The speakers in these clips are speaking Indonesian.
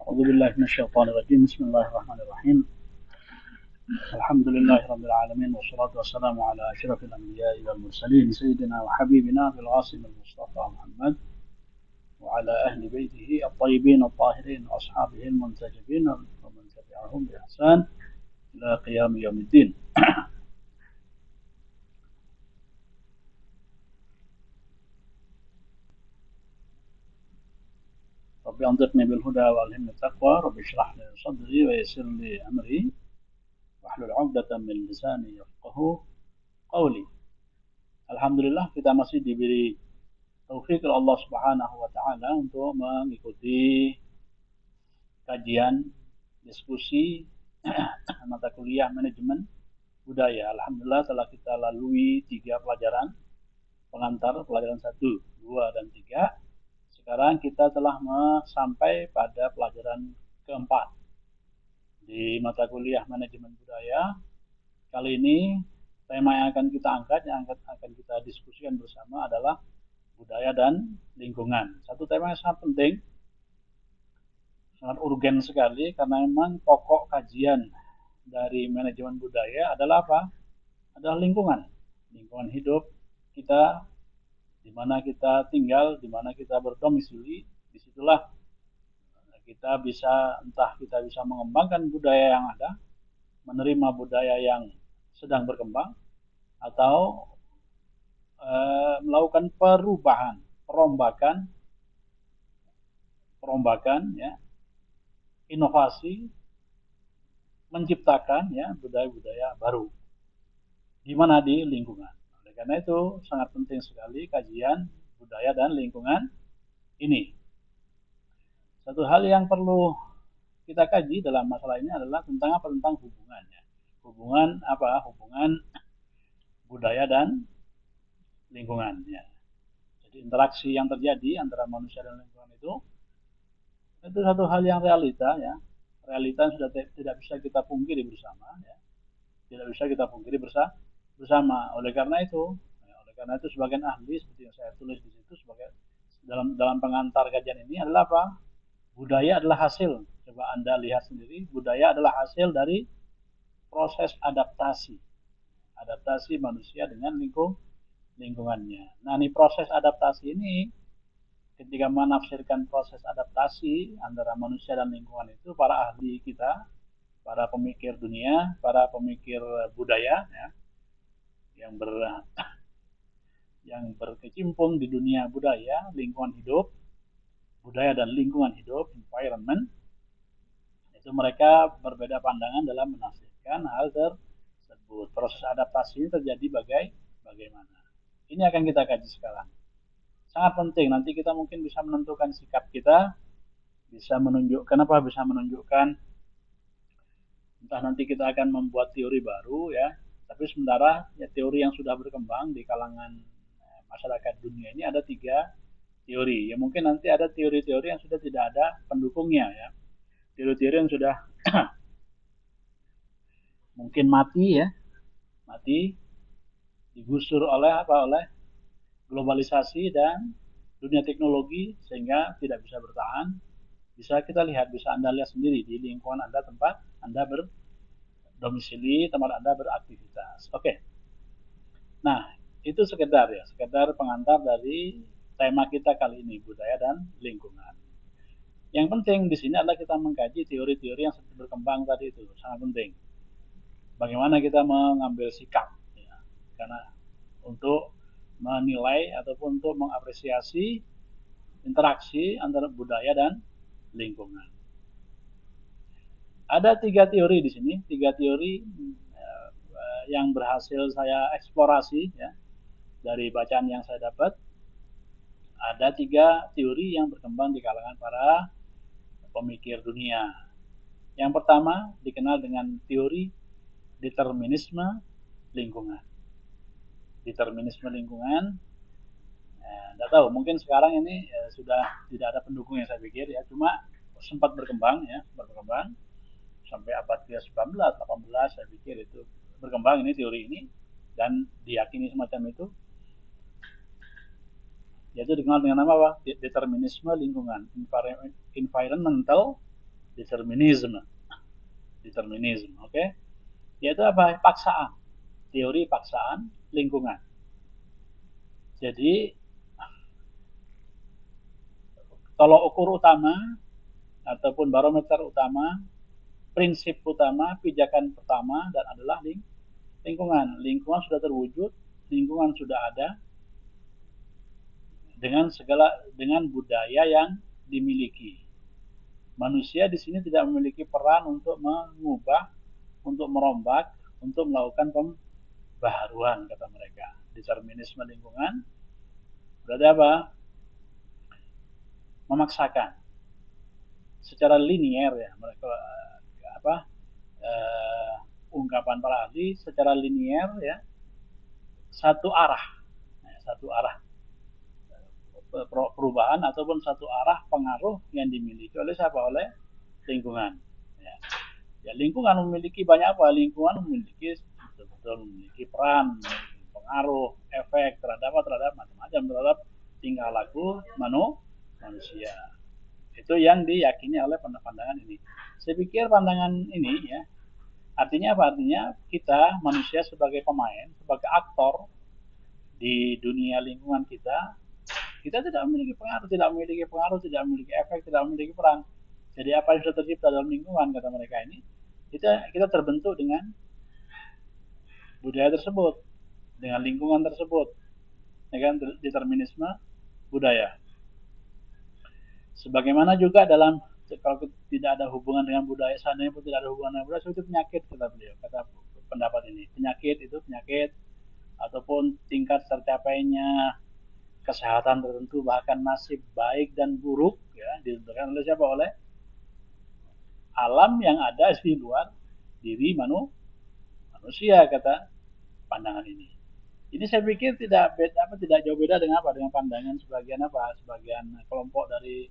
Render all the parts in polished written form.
أعوذ بالله من الشيطان الرجيم. بسم الله الرحمن الرحيم. الحمد لله رب العالمين، والصلاة والسلام على أشرف الأنبياء والمرسلين سيدنا وحبيبنا بالقاسم المصطفى محمد وعلى أهل بيته الطيبين الطاهرين وأصحابه المنتجبين ومن تبعهم بإحسان إلى قيام يوم الدين. رب أنطقني بالهدى وألهمني التقوى، رب اشرح لي صدري ويسر لي أمري واحلل عقدة من لساني يفقهوا قولي. Alhamdulillah kita masih diberi taufik oleh Allah Subhanahu wa taala untuk mengikuti kajian diskusi mata kuliah manajemen budaya. Alhamdulillah telah kita lalui 3 pelajaran pengantar, pelajaran 1, 2, dan 3. Sekarang kita telah sampai pada pelajaran keempat di mata kuliah manajemen budaya. Kali ini tema yang akan kita angkat, yang akan kita diskusikan bersama adalah budaya dan lingkungan. Satu tema yang sangat penting, sangat urgen sekali, karena memang pokok kajian dari manajemen budaya adalah apa? Adalah lingkungan. Lingkungan hidup kita, di mana kita tinggal, di mana kita berdomisili. Disitulah kita bisa, entah kita bisa mengembangkan budaya yang ada, menerima budaya yang sedang berkembang, atau melakukan perubahan, perombakan, ya, inovasi, menciptakan, ya, budaya-budaya baru. Di mana? Di lingkungan. Oleh karena itu sangat penting sekali kajian budaya dan lingkungan ini. Satu hal yang perlu kita kaji dalam masalah ini adalah tentang apa? Tentang hubungannya. Hubungan apa? Hubungan budaya dan lingkungan, ya. Jadi interaksi yang terjadi antara manusia dan lingkungan itu satu hal yang realita, ya. Realita yang sudah tidak bisa kita pungkiri bersama, ya. Tidak bisa kita pungkiri bersama. Oleh karena itu sebagian ahli seperti yang saya tulis di situ sebagai dalam pengantar kajian ini adalah apa? Budaya adalah hasil. Coba Anda lihat sendiri, budaya adalah hasil dari proses adaptasi manusia dengan lingkungannya. Nah, ini proses adaptasi ini, ketika menafsirkan proses adaptasi antara manusia dan lingkungan itu, para ahli kita, para pemikir dunia, para pemikir budaya, ya, yang berkecimpung di dunia budaya, lingkungan hidup, budaya dan lingkungan hidup, environment, itu mereka berbeda pandangan dalam menafsirkan hal tersebut. Proses adaptasi ini terjadi bagaimana? Ini akan kita kaji sekarang. Sangat penting, nanti kita mungkin bisa menentukan sikap kita, bisa menunjukkan entah nanti kita akan membuat teori baru, ya. Tapi sementara, ya, teori yang sudah berkembang di kalangan masyarakat dunia ini ada 3 teori. Ya, mungkin nanti ada teori-teori yang sudah tidak ada pendukungnya, ya. Teori-teori yang sudah mungkin mati digusur oleh globalisasi dan dunia teknologi sehingga tidak bisa bertahan. Bisa Anda lihat sendiri di lingkungan Anda, tempat Anda berdomisili, tempat Anda beraktivitas. Oke. Nah, itu sekedar pengantar dari tema kita kali ini, budaya dan lingkungan. Yang penting di sini adalah kita mengkaji teori-teori yang berkembang tadi itu, sangat penting. Bagaimana kita mengambil sikap, ya, karena untuk menilai ataupun untuk mengapresiasi interaksi antara budaya dan lingkungan. Ada 3 teori di sini, 3 teori yang berhasil saya eksplorasi, ya, dari bacaan yang saya dapat. Ada 3 teori yang berkembang di kalangan para pemikir dunia. Yang pertama dikenal dengan teori determinisme lingkungan. Determinisme lingkungan, tidak tahu, mungkin sekarang ini sudah tidak ada pendukungnya, saya pikir, ya. Cuma sempat berkembang sampai abad ke-19, 18, saya pikir itu berkembang ini teori ini dan diyakini semacam itu. Yaitu dikenal dengan nama apa? Determinisme lingkungan, environmental determinisme, oke? Yaitu apa? Paksaan, teori paksaan lingkungan. Jadi tolok ukur utama ataupun barometer utama, prinsip utama, pijakan pertama dan adalah lingkungan. Lingkungan sudah terwujud, lingkungan sudah ada dengan budaya yang dimiliki. Manusia di sini tidak memiliki peran untuk mengubah, untuk merombak, untuk melakukan pembaharuan, kata mereka. Determinisme lingkungan berarti apa? Memaksakan secara linier ya, mereka ungkapan para ahli secara linier ya, satu arah perubahan ataupun satu arah pengaruh yang dimiliki oleh siapa? Oleh lingkungan. Ya, lingkungan memiliki banyak apa? Lingkungan memiliki betul-betul memiliki peran, pengaruh, efek terhadap macam-macam terhadap tingkah laku manusia. Itu yang diyakini oleh pandangan ini. Saya pikir pandangan ini ya, artinya apa? Artinya kita manusia sebagai pemain, sebagai aktor di dunia lingkungan kita tidak memiliki pengaruh, tidak memiliki efek, tidak memiliki peran. Jadi apa yang sudah tercipta dalam lingkungan, kata mereka ini, kita terbentuk dengan budaya tersebut, dengan lingkungan tersebut, dengan determinisme budaya. Sebagaimana juga dalam, kalau tidak ada hubungan dengan budaya, seandainya pun tidak ada hubungan dengan budaya, itu penyakit, kata beliau, kata pendapat ini. Penyakit itu penyakit ataupun tingkat tercapainya kesehatan tertentu, bahkan nasib baik dan buruk ya, ditentukan oleh siapa? Oleh alam yang ada di luar diri manusia, kata pandangan ini. Ini saya pikir tidak jauh beda dengan pandangan sebagian kelompok dari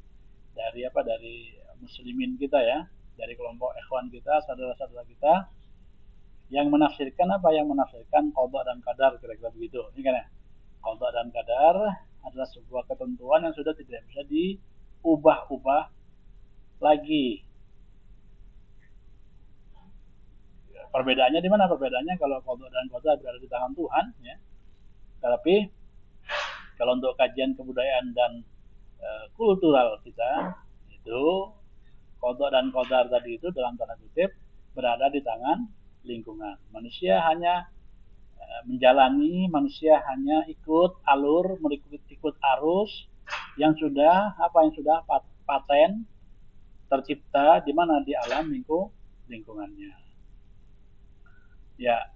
muslimin kita ya, dari kelompok ikhwan kita, saudara-saudara kita yang menafsirkan qada dan qadar, kira-kira begitu. Ini kan ya, qada dan qadar adalah sebuah ketentuan yang sudah tidak bisa diubah-ubah lagi. Perbedaannya di mana? Perbedaannya kalau qada dan qadar berada di tangan Tuhan ya. Tapi kalau untuk kajian kebudayaan dan kultural kita, itu qada dan qadar tadi itu dalam tanda kutip berada di tangan lingkungan. Manusia hanya menjalani, manusia hanya ikut alur, ikut arus yang sudah paten tercipta di mana? Di alam lingkungannya. Ya,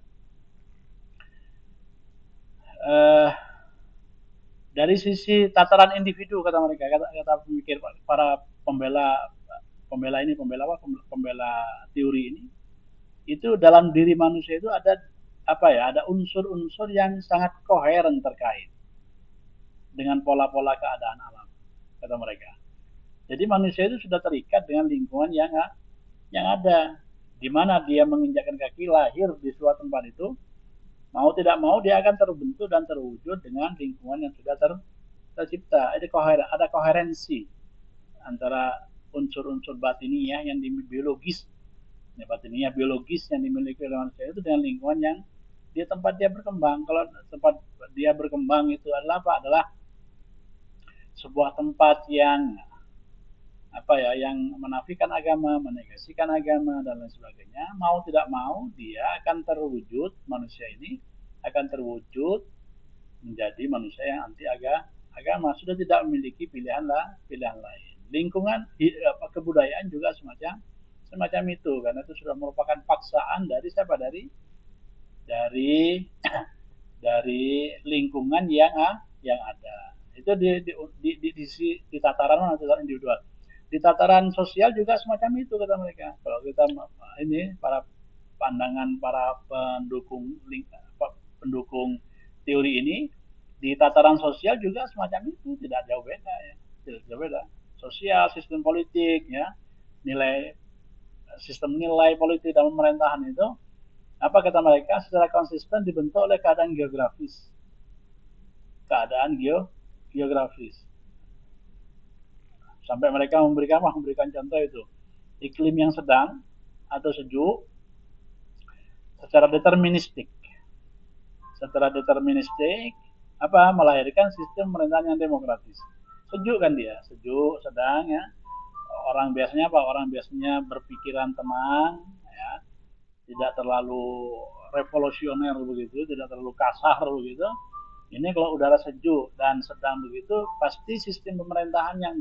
dari sisi tataran individu, kata mereka, kata pemikir, para pembela teori ini, itu dalam diri manusia itu ada ada unsur-unsur yang sangat koheren terkait dengan pola-pola keadaan alam, kata mereka. Jadi manusia itu sudah terikat dengan lingkungan yang ada, di mana dia menginjakkan kaki, lahir di suatu tempat itu, mau tidak mau dia akan terbentuk dan terwujud dengan lingkungan yang sudah tercipta. Ada koherensi antara unsur-unsur batiniah yang biologis, biologis yang dimiliki oleh manusia itu dengan lingkungan yang di tempat dia berkembang. Kalau tempat dia berkembang itu adalah sebuah tempat yang yang menafikan agama, menegasikan agama dan lain sebagainya, mau tidak mau dia akan terwujud, manusia ini akan terwujud menjadi manusia yang anti agama, sudah tidak memiliki pilihan lain. Lingkungan kebudayaan juga semacam itu, karena itu sudah merupakan paksaan dari siapa? Dari lingkungan yang ada. Itu di tataran mana? Tataran individual. Di tataran sosial juga semacam itu, kata mereka. Kalau kita ini para pendukung teori ini, di tataran sosial juga semacam itu, tidak jauh beda ya. Tidak jauh beda. Sosial, sistem politik ya, sistem nilai politik dan pemerintahan itu, kata mereka, secara konsisten dibentuk oleh keadaan geografis. Sampai mereka memberikan contoh itu, iklim yang sedang atau sejuk secara deterministik. Secara deterministik melahirkan sistem pemerintahan yang demokratis. Sejuk kan dia, sejuk, sedang ya. Orang biasanya berpikiran tenang ya, tidak terlalu revolusioner begitu, tidak terlalu kasar begitu. Ini kalau udara sejuk dan sedang begitu, pasti sistem pemerintahan yang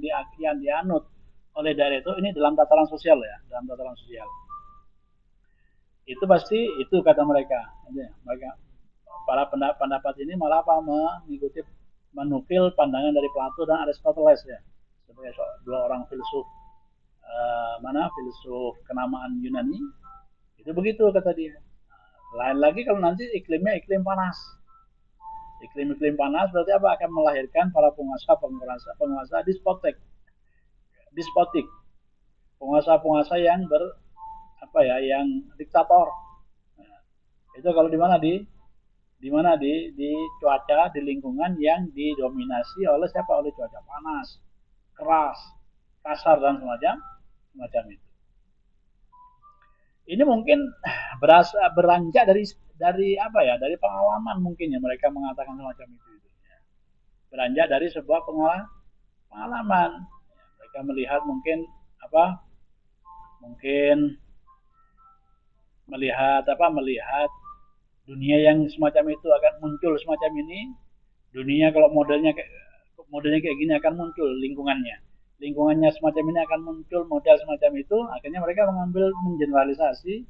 dianut oleh daerah itu, ini dalam tataran sosial ya, dalam tataran sosial. Itu pasti itu kata mereka. Mereka para pendapat ini malah mengikuti menukil pandangan dari Plato dan Aristoteles ya, sebagai dua orang filsuf filsuf kenamaan Yunani. Itu begitu kata dia. Lain lagi kalau nanti iklimnya iklim panas. Iklim panas berarti apa? Akan melahirkan para penguasa despotik. Penguasa yang yang diktator. Nah, itu kalau di mana di cuaca, di lingkungan yang didominasi oleh siapa? Oleh cuaca panas, keras, kasar dan semacam itu. Ini mungkin beranjak dari dari pengalaman mungkin ya, mereka mengatakan semacam itu ya. Beranjak dari sebuah pengalaman. Mereka melihat mungkin melihat dunia yang semacam itu akan muncul semacam ini. Dunia kalau modelnya kayak gini akan muncul lingkungannya semacam ini akan muncul model semacam itu. Akhirnya mereka mengambil generalisasi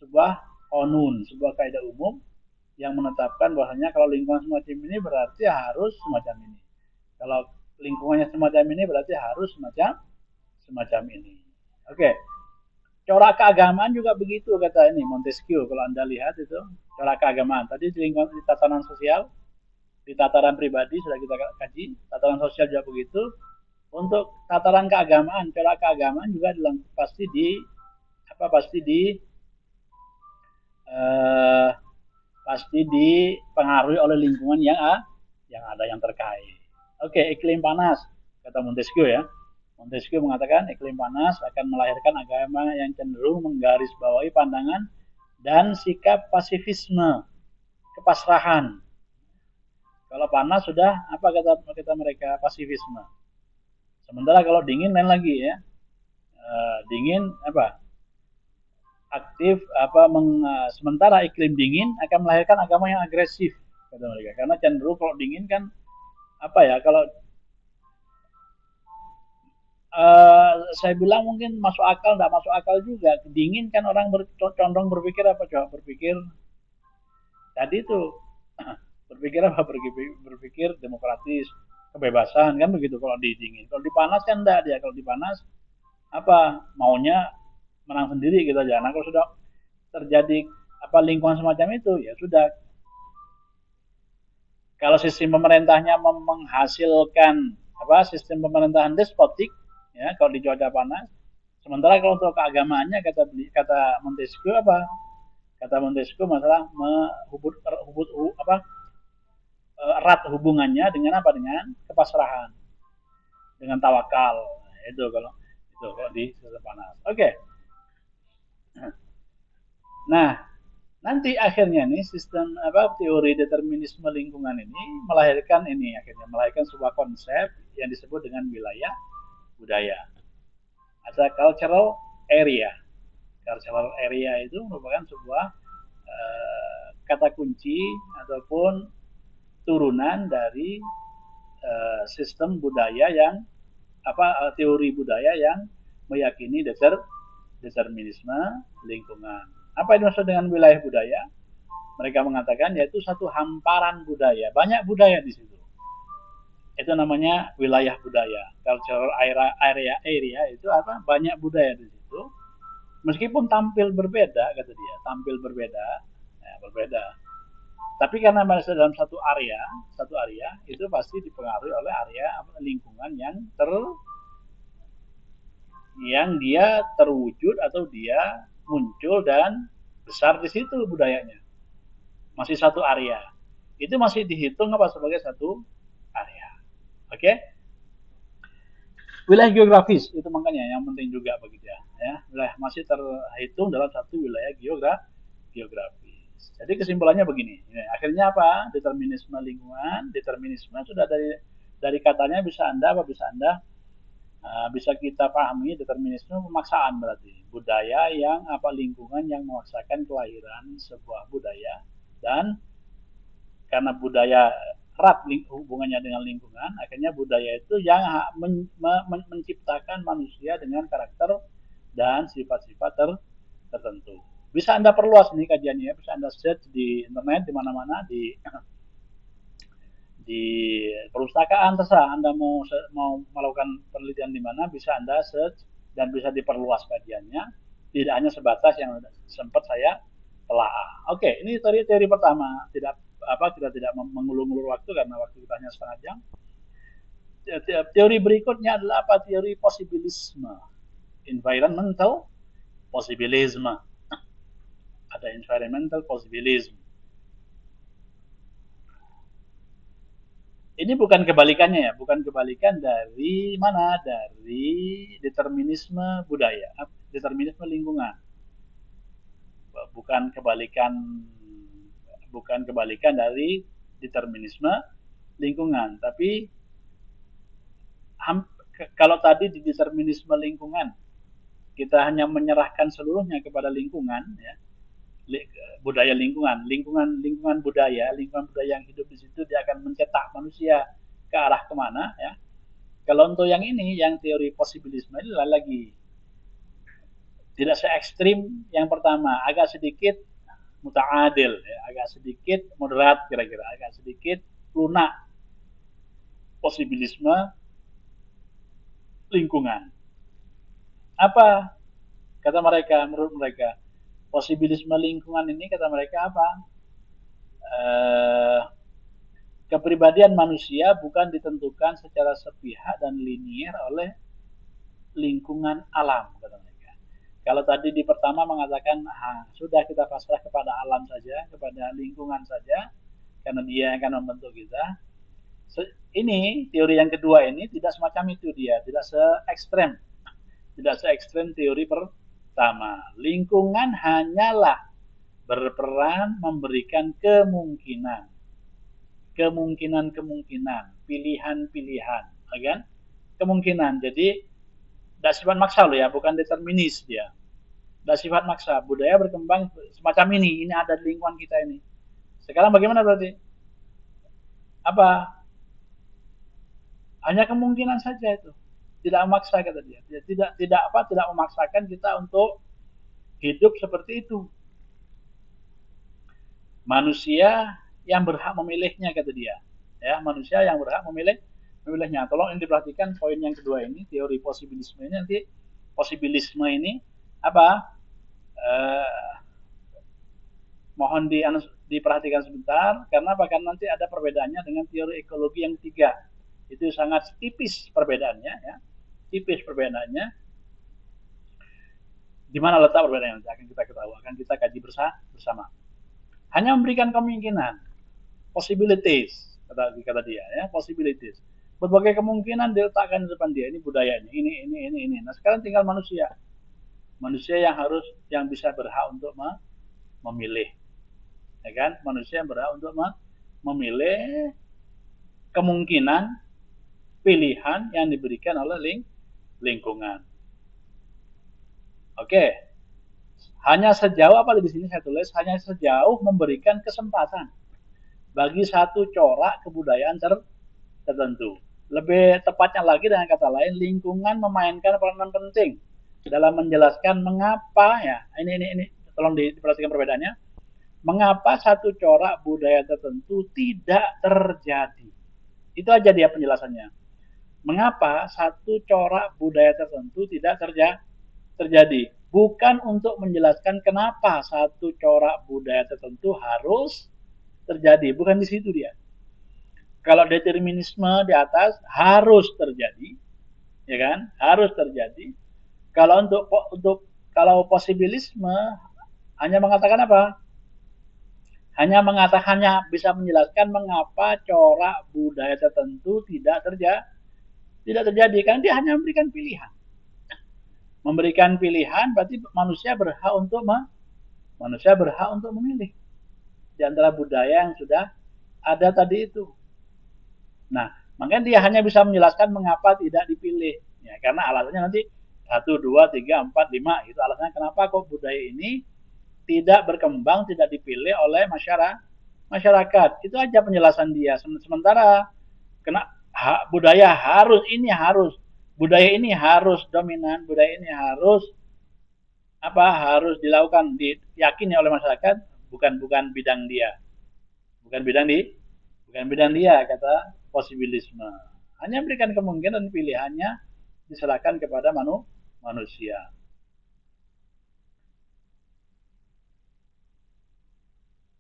sebuah konun, sebuah kaidah umum yang menetapkan bahwasanya kalau lingkungan semacam ini berarti harus semacam ini. Kalau lingkungannya semacam ini berarti harus semacam ini. Oke. Corak keagamaan juga begitu kata ini Montesquieu. Kalau Anda lihat itu corak keagamaan. Tadi di lingkungan di tatanan sosial, di tataran pribadi sudah kita kaji, tataran sosial juga begitu. Untuk tataran keagamaan, corak keagamaan juga pasti dipengaruhi oleh lingkungan yang ada yang terkait. Oke, iklim panas kata Montesquieu ya. Montesquieu mengatakan iklim panas akan melahirkan agama yang cenderung menggarisbawahi pandangan dan sikap pasifisme, kepasrahan. Kalau panas sudah kata mereka pasifisme. Sementara kalau dingin lain lagi ya. Dingin aktif sementara iklim dingin akan melahirkan agama yang agresif kata mereka. Karena cenderung kalau dingin kan kalau saya bilang mungkin masuk akal, tidak masuk akal juga. Dingin kan orang condong berpikir berpikir tadi itu berpikir demokratis, kebebasan kan begitu kalau di dingin. Kalau di panas kan enggak dia. Kalau di panas maunya menang sendiri gitu aja. Nah, kalau sudah terjadi lingkungan semacam itu ya sudah. Kalau sistem pemerintahnya menghasilkan sistem pemerintahan despotik ya, kalau di cuaca panas. Sementara kalau untuk keagamaannya kata Montesquieu masalah erat hubungannya dengan dengan kepasrahan, dengan tawakal. Itu kalau di cuaca panas. Oke. Nah, nanti akhirnya nih sistem teori determinisme lingkungan ini melahirkan sebuah konsep yang disebut dengan wilayah budaya. Ada cultural area. Cultural area itu merupakan sebuah kata kunci ataupun turunan dari sistem budaya yang teori budaya yang meyakini determinisme lingkungan. Apa yang dimaksud dengan wilayah budaya? Mereka mengatakan yaitu satu hamparan budaya, banyak budaya di situ. Itu namanya wilayah budaya. Cultural area itu banyak budaya di situ. Meskipun tampil berbeda kata dia, berbeda. Tapi karena masih dalam satu area itu pasti dipengaruhi oleh area lingkungan yang dia terwujud atau dia muncul dan besar di situ budayanya. Masih satu area. Itu masih dihitung sebagai satu area. Oke? Wilayah geografis itu makanya yang penting juga bagi dia, ya. Wilayah masih terhitung dalam satu wilayah geografis. Jadi kesimpulannya begini, akhirnya apa? Determinisme lingkungan, determinisme sudah dari katanya bisa bisa kita pahami determinisme pemaksaan, berarti budaya yang lingkungan yang memaksakan kelahiran sebuah budaya, dan karena budaya erat hubungannya dengan lingkungan, akhirnya budaya itu yang menciptakan manusia dengan karakter dan sifat-sifat tertentu. Bisa Anda perluas nih kajiannya, bisa Anda search di internet di mana-mana, di perpustakaan, terserah Anda mau melakukan penelitian di mana, bisa Anda search dan bisa diperluas kajiannya, tidak hanya sebatas yang sempat saya telaah. Oke, ini teori pertama. Kita tidak mengulur-ulur waktu karena waktu kita hanya setengah jam. Teori berikutnya adalah teori posibilisme, environmental posibilisme. Ada environmental posibilisme. Ini bukan kebalikannya, ya, bukan kebalikan dari mana? Dari determinisme budaya, determinisme lingkungan. Bukan kebalikan dari determinisme lingkungan, tapi kalau tadi di determinisme lingkungan kita hanya menyerahkan seluruhnya kepada lingkungan, ya, budaya lingkungan budaya yang hidup di situ, dia akan mencetak manusia ke arah kemana, ya. Kalau untuk yang ini, yang teori posibilisme ini lagi tidak se ekstrim yang pertama, agak sedikit muta'adil, ya, agak sedikit moderat, kira-kira agak sedikit lunak posibilisme lingkungan. Apa kata mereka? Menurut mereka posibilisme lingkungan ini, kata mereka apa? Kepribadian manusia bukan ditentukan secara sepihak dan linier oleh lingkungan alam, kata mereka. Kalau tadi di pertama mengatakan sudah kita pasrah kepada alam saja, kepada lingkungan saja, karena dia akan membentuk kita. Ini teori yang kedua ini tidak semacam itu, dia tidak se ekstrem teori pertama. Lingkungan hanyalah berperan memberikan kemungkinan, pilihan-pilihan, kan? Kemungkinan. Jadi tidak sifat maksa loh, ya, bukan determinis dia. Tidak sifat maksa. Budaya berkembang semacam ini ada di lingkungan kita ini. Sekarang bagaimana berarti? Hanya kemungkinan saja itu. Tidak memaksa, kata dia. Tidak memaksakan kita untuk hidup seperti itu. Manusia yang berhak memilihnya, kata dia. Ya, manusia yang berhak memilihnya. Tolong ini diperhatikan poin yang kedua ini, teori posibilisme ini. Nanti posibilisme ini mohon diperhatikan sebentar, karena nanti ada perbedaannya dengan teori ekologi yang ketiga. Itu sangat tipis perbedaannya, ya. Tipis perbedaannya. Di mana letak perbedaannya? Akan kita ketahui, akan kita kaji bersama. Hanya memberikan kemungkinan, possibilities, kata dia, ya, possibilities. Berbagai kemungkinan diletakkan di depan dia. Ini budayanya, ini. Nah, sekarang tinggal manusia yang bisa berhak untuk memilih, ya kan? Manusia yang berhak untuk memilih kemungkinan pilihan yang diberikan oleh lingkungan. Oke. Hanya sejauh di sini saya tulis, hanya sejauh memberikan kesempatan bagi satu corak kebudayaan tertentu. Lebih tepatnya lagi, dengan kata lain, lingkungan memainkan peranan penting dalam menjelaskan mengapa, ya, ini tolong diperhatikan perbedaannya. Mengapa satu corak budaya tertentu tidak terjadi? Itu aja dia penjelasannya. Mengapa satu corak budaya tertentu tidak terjadi? Bukan untuk menjelaskan kenapa satu corak budaya tertentu harus terjadi. Bukan di situ dia. Kalau determinisme di atas harus terjadi, ya kan? Harus terjadi. Kalau kalau posibilisme hanya mengatakan apa? Hanya bisa menjelaskan mengapa corak budaya tertentu tidak Tidak terjadi karena dia hanya memberikan pilihan. Memberikan pilihan berarti manusia berhak untuk memilih di antara budaya yang sudah ada tadi itu. Nah, makanya dia hanya bisa menjelaskan mengapa tidak dipilih. Ya, karena alasannya nanti 1, 2, 3, 4, 5 itu alasannya kenapa kok budaya ini tidak berkembang, tidak dipilih oleh masyarakat. Itu aja penjelasan dia. Sementara budaya ini harus dominan, budaya ini harus dilakukan, diyakini oleh masyarakat, bukan bidang dia. Bukan bidang dia, kata posibilisme. Hanya berikan kemungkinan, pilihannya diserahkan kepada manusia.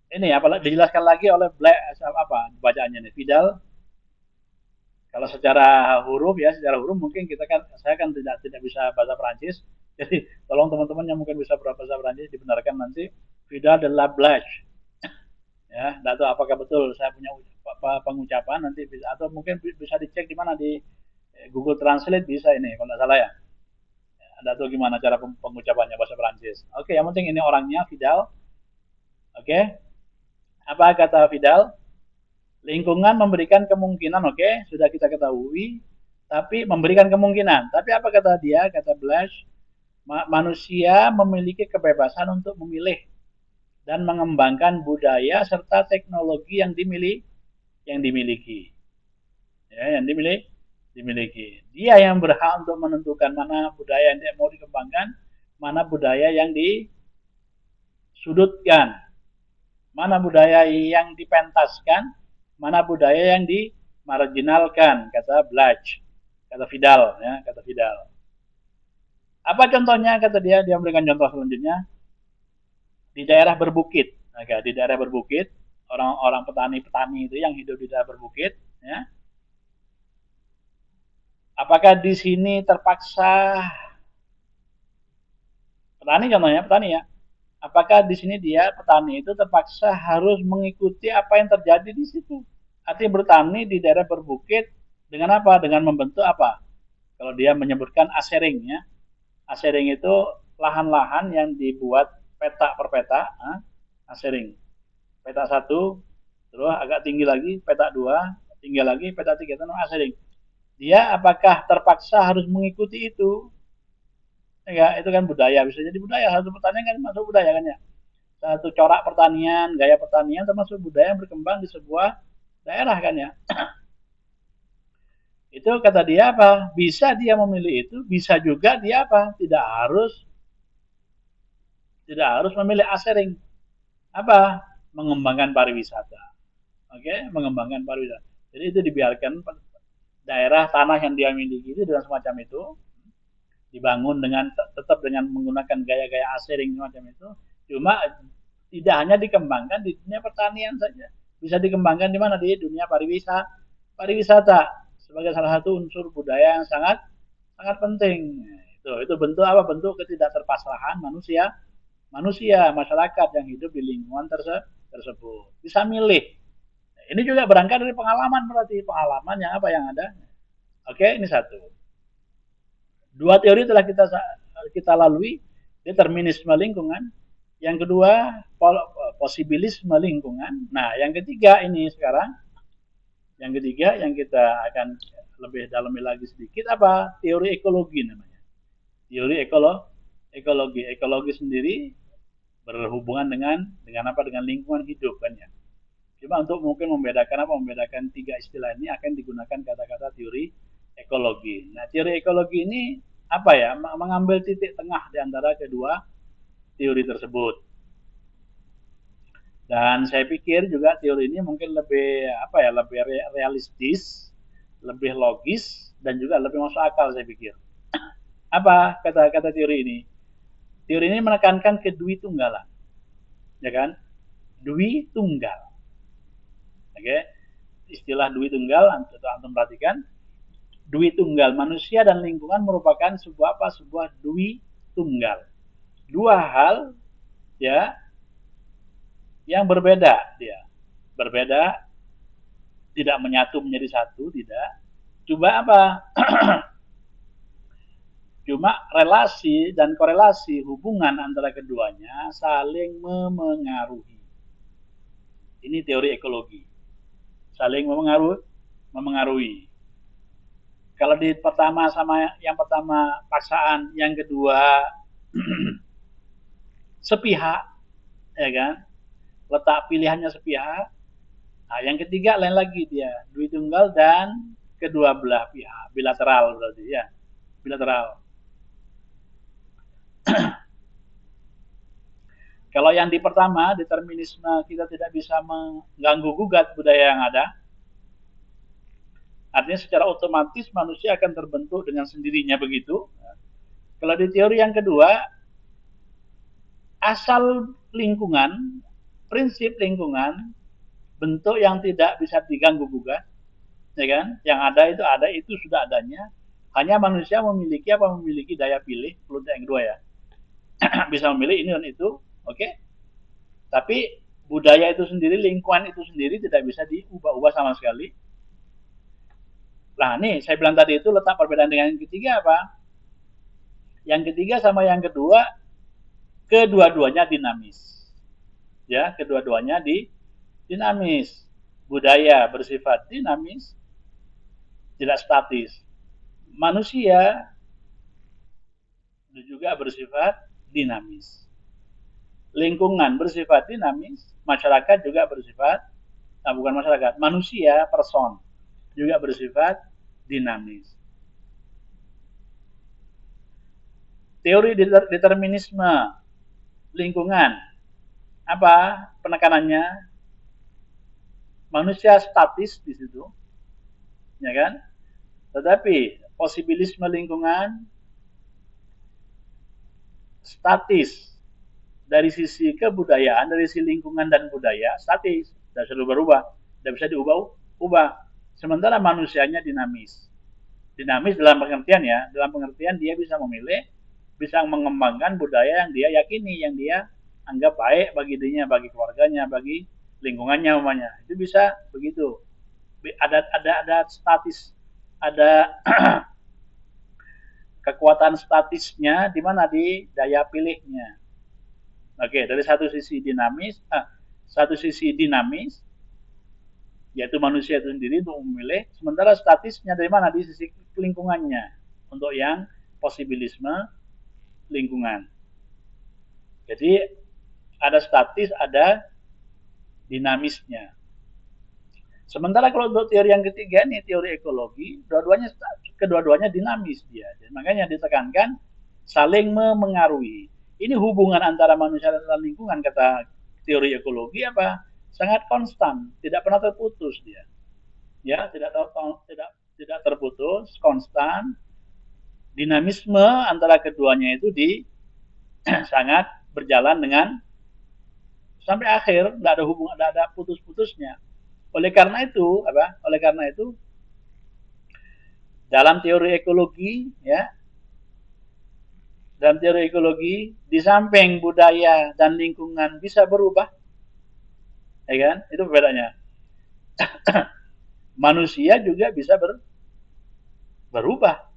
Ini dijelaskan lagi oleh bacaannya nih, Vidal. Kalau secara huruf mungkin saya kan tidak bisa bahasa Perancis. Jadi tolong teman-teman yang mungkin bisa bahasa Perancis dibenarkan nanti. Vidal de la Blache. Ya, tidak tahu apakah betul saya punya pengucapan, nanti bisa, atau mungkin bisa dicek di mana, di Google Translate bisa ini kalau tidak salah ya. Tidak tahu gimana cara pengucapannya bahasa Perancis. Oke, yang penting ini orangnya Vidal. Oke. Apa kata Vidal? Lingkungan memberikan kemungkinan, oke, sudah kita ketahui, tapi memberikan kemungkinan. Tapi apa kata dia? Kata Blache, manusia memiliki kebebasan untuk memilih dan mengembangkan budaya serta teknologi yang dimiliki. Ya, yang dimiliki. Dia yang berhak untuk menentukan mana budaya yang mau dikembangkan, mana budaya yang disudutkan, mana budaya yang dipentaskan, mana budaya yang dimarginalkan, kata Blache, kata Vidal, ya, kata Vidal. Apa contohnya? Kata dia memberikan contoh selanjutnya. Di daerah berbukit, di daerah berbukit, orang-orang petani itu yang hidup di daerah berbukit, ya. Apakah di sini terpaksa petani ya? Apakah di sini petani itu terpaksa harus mengikuti apa yang terjadi di situ? Artinya bertani di daerah berbukit dengan apa? Dengan membentuk apa? Kalau dia menyebutkan asering, ya. Asering itu lahan-lahan yang dibuat peta per peta, asering. Peta 1, terus agak tinggi lagi, peta 2, tinggi lagi, peta 3, itu asering. Dia apakah terpaksa harus mengikuti itu? Ya, itu kan budaya, bisa jadi budaya. Satu pertanian kan masuk budaya kan ya. Satu corak pertanian, gaya pertanian termasuk budaya yang berkembang di sebuah daerah kan ya. Itu kata dia apa? Bisa dia memilih itu, bisa juga dia apa? Tidak harus memilih asering. Apa? Mengembangkan pariwisata. Oke, mengembangkan pariwisata. Jadi itu dibiarkan daerah tanah yang dia miliki itu dengan semacam itu dibangun tetap dengan menggunakan gaya-gaya asering semacam itu. Cuma tidak hanya dikembangkan di dunia pertanian saja, bisa dikembangkan di mana? Di dunia pariwisata sebagai salah satu unsur budaya yang sangat penting. Itu bentuk apa? Bentuk ketidakterpaksaan manusia masyarakat yang hidup di lingkungan tersebut bisa milih. Ini juga berangkat dari pengalaman, berarti pengalaman yang ada. Oke, ini satu. 2 teori telah kita lalui, determinisme lingkungan. Yang kedua, posibilisme lingkungan. Nah, yang ketiga ini sekarang, yang kita akan lebih dalami lagi sedikit, apa? Teori ekologi namanya. Teori ekologi. Ekologi sendiri berhubungan dengan lingkungan hidup kan ya. Cuma untuk mungkin membedakan 3 istilah ini akan digunakan kata-kata teori ekologi. Nah, teori ekologi ini apa ya? Mengambil titik tengah di antara kedua teori tersebut. Dan saya pikir juga teori ini mungkin lebih lebih realistis, lebih logis, dan juga lebih masuk akal saya pikir. Apa kata teori ini? Teori ini menekankan kedua-tunggalan, ya kan? Dwi tunggal. Oke, istilah dwi tunggal antum perhatikan. Dwi tunggal, manusia dan lingkungan merupakan sebuah dwi tunggal. 2 hal ya yang berbeda, tidak menyatu menjadi satu, tidak. Coba apa? Cuma relasi dan korelasi hubungan antara keduanya saling memengaruhi. Ini teori ekologi. Saling memengaruhi. Kalau di pertama sama yang pertama paksaan, yang kedua sepihak, ya kan? Letak pilihannya sepihak. Nah, yang ketiga lain lagi dia, dui tunggal dan kedua belah pihak, bilateral berarti ya, bilateral. Kalau yang di pertama, determinisme kita tidak bisa mengganggu gugat budaya yang ada. Artinya secara otomatis manusia akan terbentuk dengan sendirinya begitu. Kalau di teori yang kedua, asal lingkungan, prinsip lingkungan, bentuk yang tidak bisa diganggu gugat, ya kan? Yang ada itu sudah adanya. Hanya manusia memiliki daya pilih, belum yang kedua ya. Bisa memilih ini dan itu, oke? Tapi budaya itu sendiri, lingkungan itu sendiri tidak bisa diubah-ubah sama sekali. Nah, nih saya bilang tadi itu letak perbedaan dengan yang ketiga apa? Yang ketiga sama yang kedua, kedua-duanya dinamis. Ya, kedua-duanya dinamis. Budaya bersifat dinamis, tidak statis. Manusia juga bersifat dinamis. Lingkungan bersifat dinamis, masyarakat juga bersifat, bukan masyarakat, manusia, person juga bersifat dinamis. Teori determinisme lingkungan, apa penekanannya? Manusia statis di situ, ya kan? Tetapi posibilisme lingkungan statis dari sisi kebudayaan, dari sisi lingkungan dan budaya statis, tidak selalu berubah, tidak bisa diubah. Sementara manusianya dinamis. Dinamis dalam pengertian ya, dalam pengertian dia bisa memilih, bisa mengembangkan budaya yang dia yakini, yang dia anggap baik bagi dirinya, bagi keluarganya, bagi lingkungannya umpamanya. Itu bisa begitu. Ada statis, ada kekuatan statisnya di mana di daya pilihnya. Oke, dari satu sisi dinamis, yaitu manusia itu sendiri untuk memilih, sementara statisnya dari mana? Di sisi lingkungannya, untuk yang posibilisme lingkungan. Jadi ada statis, ada dinamisnya. Sementara kalau untuk teori yang ketiga nih, teori ekologi, kedua-duanya dinamis dia. Dan makanya ditekankan saling memengaruhi. Ini hubungan antara manusia dan lingkungan, kata teori ekologi apa? Sangat konstan, tidak pernah terputus dia. Ya, tidak terputus, konstan. Dinamisme antara keduanya itu sangat berjalan dengan sampai akhir, tidak ada hubungan, tidak ada putus-putusnya. Oleh karena itu, dalam teori ekologi, ya, dalam teori ekologi, di samping budaya dan lingkungan bisa berubah, ya kan? Itu perbedaannya. Manusia juga bisa berubah.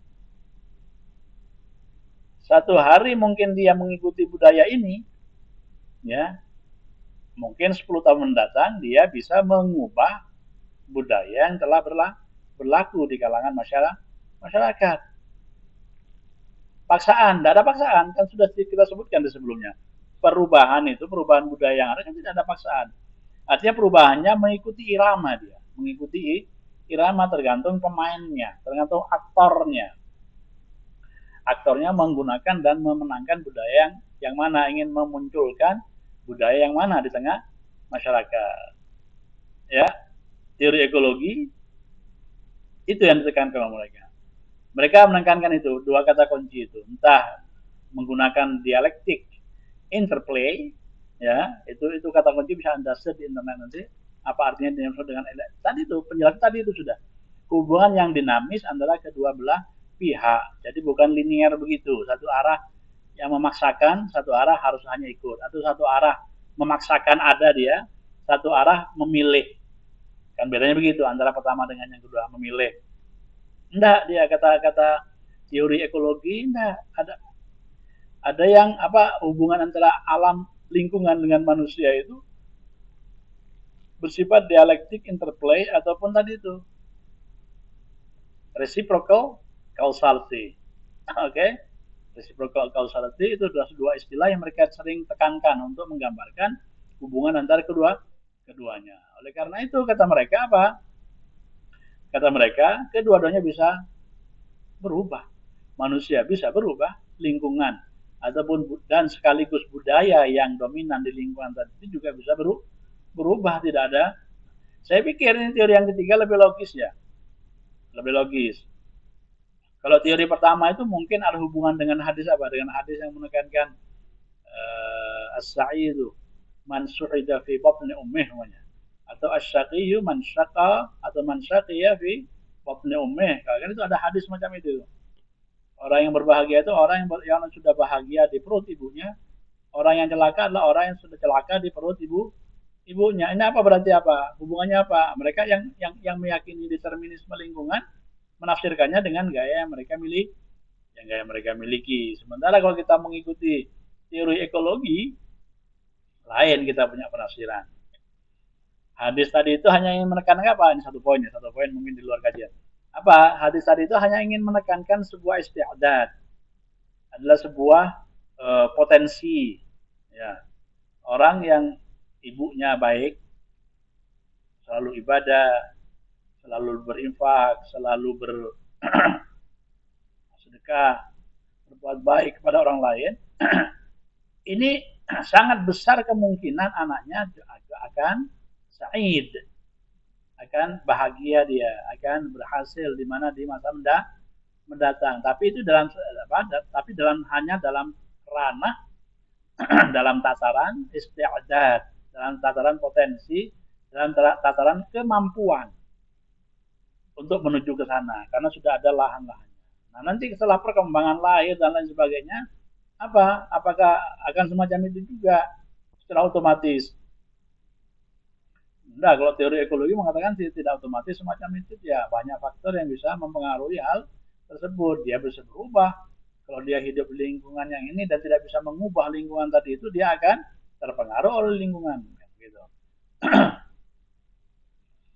Satu hari mungkin dia mengikuti budaya ini, ya, mungkin 10 tahun mendatang dia bisa mengubah budaya yang telah berlaku di kalangan masyarakat. Paksaan, tidak ada paksaan, kan sudah kita sebutkan di sebelumnya. Perubahan budaya yang ada kan tidak ada paksaan. Artinya perubahannya mengikuti irama dia, mengikuti irama, tergantung pemainnya, tergantung aktornya. Aktornya menggunakan dan memenangkan budaya yang mana, ingin memunculkan budaya yang mana di tengah masyarakat. Ya, teori ekologi itu yang ditekankan oleh mereka. Mereka menekankan itu, dua kata kunci itu, entah menggunakan dialektik interplay, ya, itu kata kunci, bisa Anda search di internet nanti apa artinya dimaksud dengan tadi itu, penjelasan tadi itu sudah. Hubungan yang dinamis antara kedua belah pihak. Jadi bukan linear begitu, satu arah yang memaksakan, satu arah harus hanya ikut, atau satu arah memaksakan ada dia, satu arah memilih. Kan bedanya begitu antara pertama dengan yang kedua, memilih. Enggak, dia kata-kata teori ekologi enggak ada yang hubungan antara alam lingkungan dengan manusia itu bersifat dialektik interplay ataupun tadi itu reciprocal causality. Oke, okay? Reciprocal causality itu adalah dua istilah yang mereka sering tekankan untuk menggambarkan hubungan antara keduanya. Oleh karena itu kata mereka apa? Kata mereka kedua-duanya bisa berubah. Manusia bisa berubah, lingkungan ataupun dan sekaligus budaya yang dominan di lingkungan tadi itu juga bisa berubah, tidak ada. Saya pikir ini teori yang ketiga lebih logis ya. Lebih logis. Kalau teori pertama itu mungkin ada hubungan dengan hadis apa? Dengan hadis yang menekankan as-sa'idu man su'ida fi batni ummih namanya. Atau as-syaqiyyu man syaqa atau man syaqiya fi batni ummih. Kan itu ada hadis macam itu. Orang yang berbahagia itu orang yang sudah bahagia di perut ibunya. Orang yang celaka adalah orang yang sudah celaka di perut ibunya. Ini apa berarti apa? Hubungannya apa? Mereka yang meyakini determinisme lingkungan menafsirkannya dengan gaya yang mereka miliki. Sementara kalau kita mengikuti teori ekologi, lain kita punya penafsiran. Hadis tadi itu hanya ingin menekankan apa? Ini satu poin mungkin di luar kajian. Apa? Hadis tadi itu hanya ingin menekankan sebuah istiadat, adalah sebuah potensi, ya. Orang yang ibunya baik, selalu ibadah, selalu berinfak, selalu bersedekah, berbuat baik kepada orang lain, ini sangat besar kemungkinan anaknya akan sa'id, akan bahagia dia, akan berhasil di mana di masa mendatang. Tapi itu hanya dalam ranah dalam tataran isti'dad, dalam tataran potensi, dalam tataran kemampuan untuk menuju ke sana karena sudah ada lahan-lahannya. Nah, nanti setelah perkembangan lahir dan lain sebagainya, apakah akan semacam itu juga secara otomatis? Nah, kalau teori ekologi mengatakan tidak otomatis semacam itu, ya banyak faktor yang bisa mempengaruhi hal tersebut. Dia bisa berubah. Kalau dia hidup di lingkungan yang ini dan tidak bisa mengubah lingkungan tadi itu, dia akan terpengaruh oleh lingkungan. Gitu.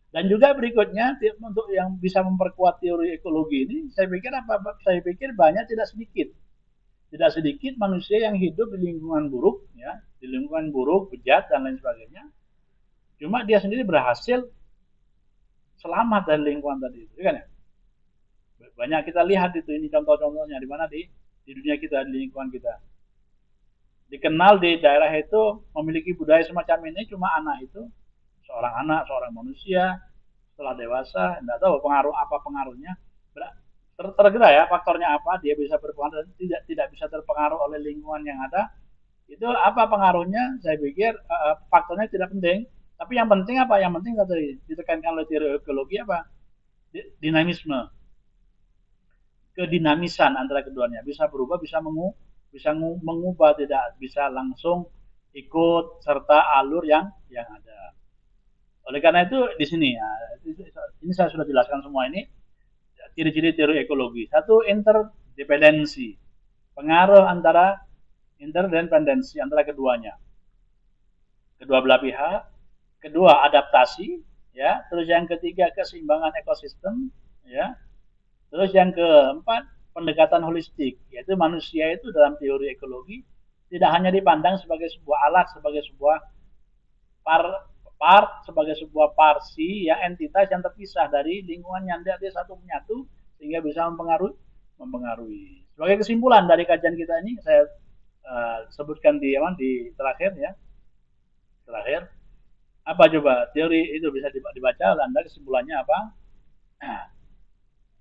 Dan juga berikutnya untuk yang bisa memperkuat teori ekologi ini, saya pikir banyak tidak sedikit manusia yang hidup di lingkungan buruk, ya, di lingkungan buruk, bejat dan lain sebagainya. Cuma dia sendiri berhasil selamat dari lingkungan tadi itu, kan ya? Banyak kita lihat itu, ini contoh-contohnya di mana di dunia kita, di lingkungan kita. Dikenal di daerah itu memiliki budaya semacam ini, cuma anak itu, seorang manusia setelah dewasa, tidak tahu pengaruhnya. Tergerak ya, faktornya apa, dia bisa berpengaruh, tidak bisa terpengaruh oleh lingkungan yang ada. Itu apa pengaruhnya? Saya pikir faktornya tidak penting. Tapi yang penting apa? Yang penting tadi ditekankan oleh teori ekologi apa? Dinamisme, kedinamisan antara keduanya bisa berubah, bisa mengubah, tidak bisa langsung ikut serta alur yang ada. Oleh karena itu di sini ya, ini saya sudah jelaskan semua ini ciri-ciri teori ekologi. Satu, interdependensi, pengaruh interdependensi antara keduanya, kedua belah pihak. Kedua, adaptasi, ya. Terus yang ketiga, keseimbangan ekosistem, ya. Terus yang keempat, pendekatan holistik, yaitu manusia itu dalam teori ekologi tidak hanya dipandang sebagai sebuah alat, sebagai sebuah sebagai sebuah parsi, ya, entitas yang terpisah dari lingkungannya, dia satu menyatu sehingga bisa mempengaruhi. Sebagai kesimpulan dari kajian kita ini, saya sebutkan di terakhir, ya. Terakhir, apa coba teori itu bisa dibaca, Anda kesimpulannya apa?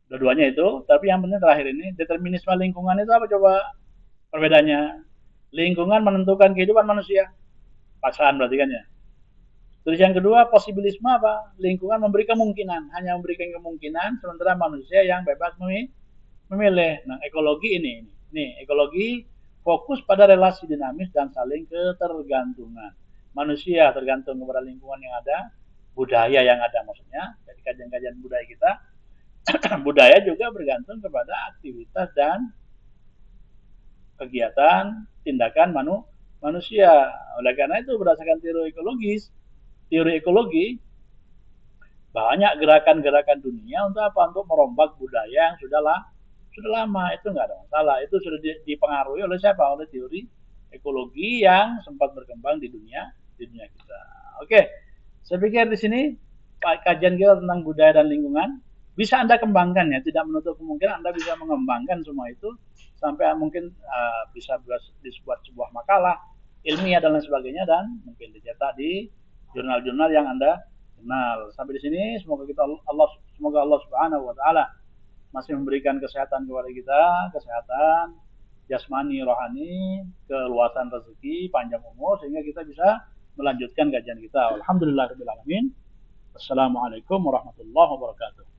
Dua-duanya itu, tapi yang penting terakhir ini, determinisme lingkungan itu apa coba perbedaannya? Lingkungan menentukan kehidupan manusia, paksaan berarti kan ya. Terus yang kedua, posibilisme apa? Lingkungan memberi kemungkinan, hanya memberikan kemungkinan, sementara manusia yang bebas memilih. Nah, ekologi ini ekologi fokus pada relasi dinamis dan saling ketergantungan. Manusia tergantung kepada lingkungan yang ada, budaya yang ada maksudnya, dari kajian-kajian budaya kita. budaya juga bergantung kepada aktivitas dan kegiatan tindakan manusia. Oleh karena itu berdasarkan teori ekologi banyak gerakan-gerakan dunia untuk apa? Untuk merombak budaya yang sudah lama. Itu nggak ada masalah. Itu sudah dipengaruhi oleh siapa? Oleh teori ekologi yang sempat berkembang di dunia kita. Oke, saya pikir di sini kajian kita tentang budaya dan lingkungan bisa Anda kembangkan ya, tidak menutup kemungkinan Anda bisa mengembangkan semua itu sampai mungkin bisa dibuat sebuah makalah ilmiah dan lain sebagainya dan mungkin dicetak di jurnal-jurnal yang Anda kenal. Sampai di sini semoga Allah Subhanahu wa taala masih memberikan kesehatan kepada kita, kesehatan jasmani, rohani, keluasan rezeki, panjang umur sehingga kita bisa melanjutkan kajian kita. Alhamdulillahirabbil alamin. Wassalamualaikum warahmatullahi wabarakatuh.